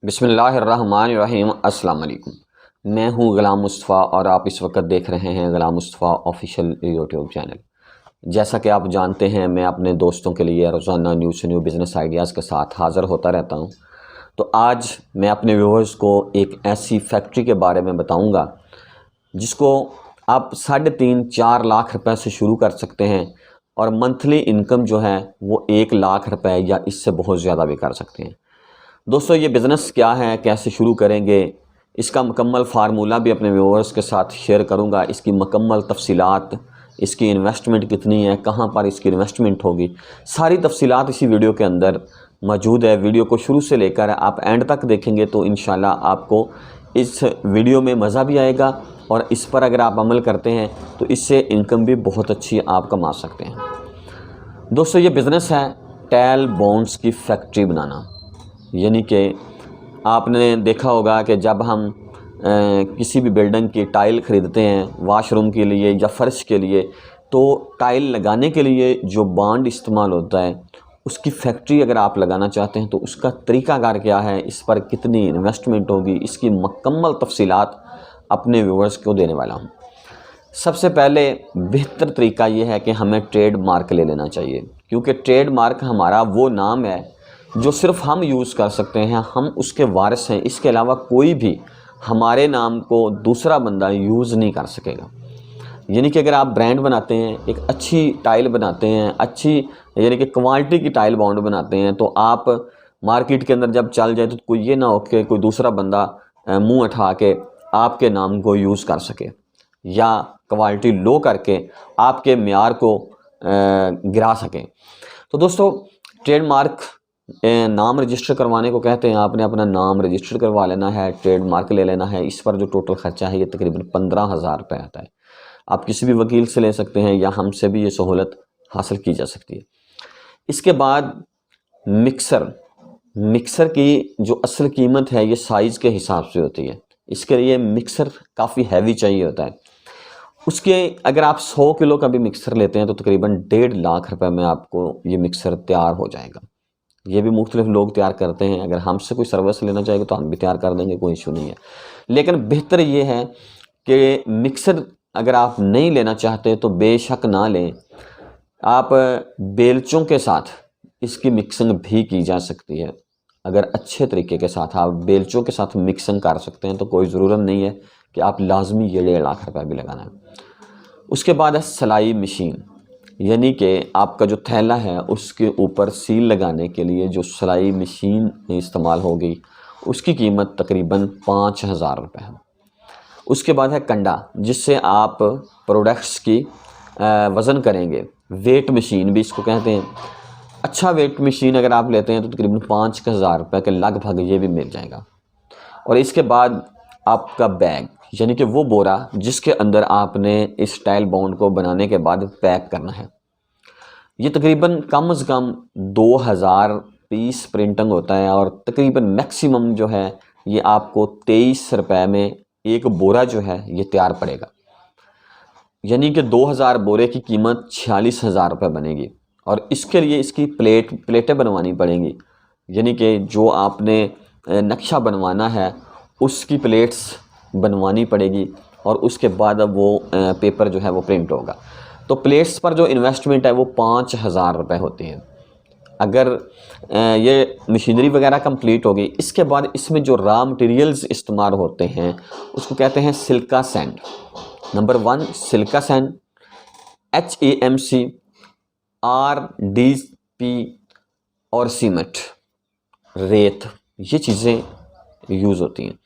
बिस्मिल्लाहिर्रहमानिर्रहीम। अस्सलाम वालेकुम। मैं हूं गुलाम मुस्तफा और आप इस वक्त देख रहे हैं Ghulam Mustafa official YouTube channel. जैसा कि आप जानते हैं, मैं अपने दोस्तों के लिए रोज़ाना न्यू से न्यू बिज़नेस आइडियाज़ के साथ हाज़िर होता रहता हूं। तो आज मैं अपने व्यूअर्स को एक ऐसी फैक्ट्री के बारे में बताऊंगा जिसको आप 3.5-4 लाख रुपए से शुरू कर सकते हैं और मंथली इनकम जो है वो 1 लाख रुपए या इससे बहुत ज़्यादा भी कर सकते हैं। दोस्तों, ये बिज़नेस क्या है, कैसे शुरू करेंगे, इसका मुकम्मल फार्मूला भी अपने व्यूअर्स के साथ शेयर करूंगा। इसकी मुकम्मल तफसीलात, इसकी इन्वेस्टमेंट कितनी है, कहां पर इसकी इन्वेस्टमेंट होगी, सारी तफसीलात इसी वीडियो के अंदर मौजूद है। वीडियो को शुरू से लेकर आप एंड तक देखेंगे तो इंशाल्लाह आपको इस वीडियो में मज़ा भी आएगा और इस पर अगर आप अमल करते हैं तो इससे इनकम भी बहुत अच्छी आप कमा सकते हैं। दोस्तों, ये बिज़नेस है टाइल बॉन्ड्स की फैक्ट्री बनाना। यानी कि आपने देखा होगा कि जब हम किसी भी बिल्डिंग की टाइल ख़रीदते हैं वाशरूम के लिए या फ़र्श के लिए, तो टाइल लगाने के लिए जो बॉन्ड इस्तेमाल होता है उसकी फैक्ट्री अगर आप लगाना चाहते हैं तो उसका तरीक़ाकार क्या है, इस पर कितनी इन्वेस्टमेंट होगी, इसकी मुकम्मल तफसीलात अपने व्यूअर्स को देने वाला हूँ। सबसे पहले बेहतर तरीका ये है कि हमें ट्रेड मार्क ले लेना चाहिए, क्योंकि ट्रेड मार्क हमारा वो नाम है जो सिर्फ हम यूज़ कर सकते हैं, हम उसके वारिस हैं। इसके अलावा कोई भी हमारे नाम को दूसरा बंदा यूज़ नहीं कर सकेगा। यानी कि अगर आप ब्रांड बनाते हैं, एक अच्छी टाइल बनाते हैं, अच्छी यानी कि क्वालिटी की टाइल बॉन्ड बनाते हैं, तो आप मार्केट के अंदर जब चल जाए तो कोई ये ना हो कि कोई दूसरा बंदा मुंह उठा के आपके नाम को यूज़ कर सके या क्वालिटी लो करके आपके मेयार को गिरा सके। तो दोस्तों, ट्रेडमार्क नाम रजिस्टर करवाने को कहते हैं। आपने अपना नाम रजिस्टर करवा लेना है, ट्रेडमार्क ले लेना है। इस पर जो टोटल ख़र्चा है ये तकरीबन 15,000 रुपये आता है। आप किसी भी वकील से ले सकते हैं या हमसे भी ये सहूलत हासिल की जा सकती है। इसके बाद मिक्सर की जो असल कीमत है ये साइज़ के हिसाब से होती है। इसके लिए मिक्सर काफ़ी हैवी चाहिए होता है। उसके अगर आप 100 किलो का भी मिक्सर लेते हैं तो तकरीबन 1.5 लाख रुपए में आपको ये मिक्सर तैयार हो जाएगा। ये भी मुख्तलिफ लोग तैयार करते हैं, अगर हमसे कोई सर्विस लेना चाहेगा तो हम भी तैयार कर देंगे, कोई इशू नहीं है। लेकिन बेहतर ये है कि मिक्सर अगर आप नहीं लेना चाहते तो बेशक ना लें, आप बेलचों के साथ इसकी मिक्सिंग भी की जा सकती है। अगर अच्छे तरीके के साथ आप बेलचों के साथ मिक्सिंग कर सकते हैं तो कोई ज़रूरत नहीं है कि आप लाजमी ये 1.5 लाख रुपये भी लगाना है। उसके बाद है सिलाई मशीन, यानी कि आपका जो थैला है उसके ऊपर सील लगाने के लिए जो सिलाई मशीन इस्तेमाल होगी उसकी कीमत तकरीबन 5,000 रुपये है। उसके बाद है कंडा, जिससे आप प्रोडक्ट्स की वज़न करेंगे। वेट मशीन भी इसको कहते हैं। अच्छा वेट मशीन अगर आप लेते हैं तो तकरीबन 5,000 रुपये के लगभग ये भी मिल जाएगा। और इसके बाद आपका बैग, यानी कि वो बोरा जिसके अंदर आपने इस टाइल बॉन्ड को बनाने के बाद पैक करना है। ये तकरीबन कम से कम 2000 पीस प्रिंटिंग होता है और तकरीबन मैक्सिमम जो है ये आपको 23 रुपये में एक बोरा जो है ये तैयार पड़ेगा। यानी कि 2000 बोरे की कीमत 46,000 रुपये बनेगी। और इसके लिए इसकी प्लेटें बनवानी पड़ेंगी, यानी कि जो आपने नक्शा बनवाना है उसकी प्लेट्स बनवानी पड़ेगी और उसके बाद अब वो पेपर जो है वो प्रिंट होगा। तो प्लेट्स पर जो इन्वेस्टमेंट है वो 5,000 रुपये होती है। अगर ये मशीनरी वगैरह कंप्लीट होगी, इसके बाद इसमें जो रॉ मटेरियल्स इस्तेमाल होते हैं उसको कहते हैं Chilka sand. Number 1 Chilka sand, HAMC, RDP और सीमेंट, रेत, ये चीज़ें यूज़ होती हैं।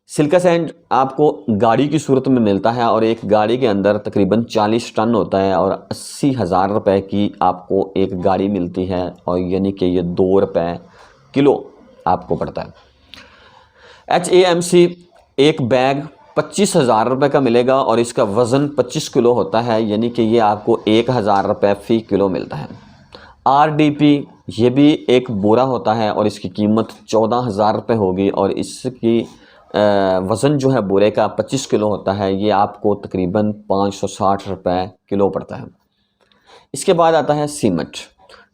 सिल्का सैंड आपको गाड़ी की सूरत में मिलता है और एक गाड़ी के अंदर तकरीबन 40 टन होता है और 80,000 रुपये की आपको एक गाड़ी मिलती है और यानी कि ये 2 रुपये किलो आपको पड़ता है। HAMC एक बैग 25,000 रुपये का मिलेगा और इसका वज़न 25 किलो होता है, यानी कि ये आपको 1,000 रुपये फ़ी किलो मिलता है। RDP ये भी एक बोरा होता है और इसकी कीमत 14,000 रुपये होगी और इसकी वज़न जो है बोरे का 25 किलो होता है। ये आपको तकरीबन 560 रुपये किलो पड़ता है। इसके बाद आता है सीमेंट।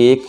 1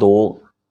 2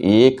1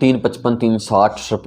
355 360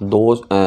2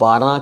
12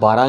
12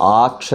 8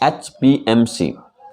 HPMC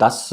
10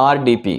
RDP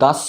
10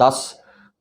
10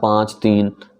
5 3،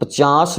50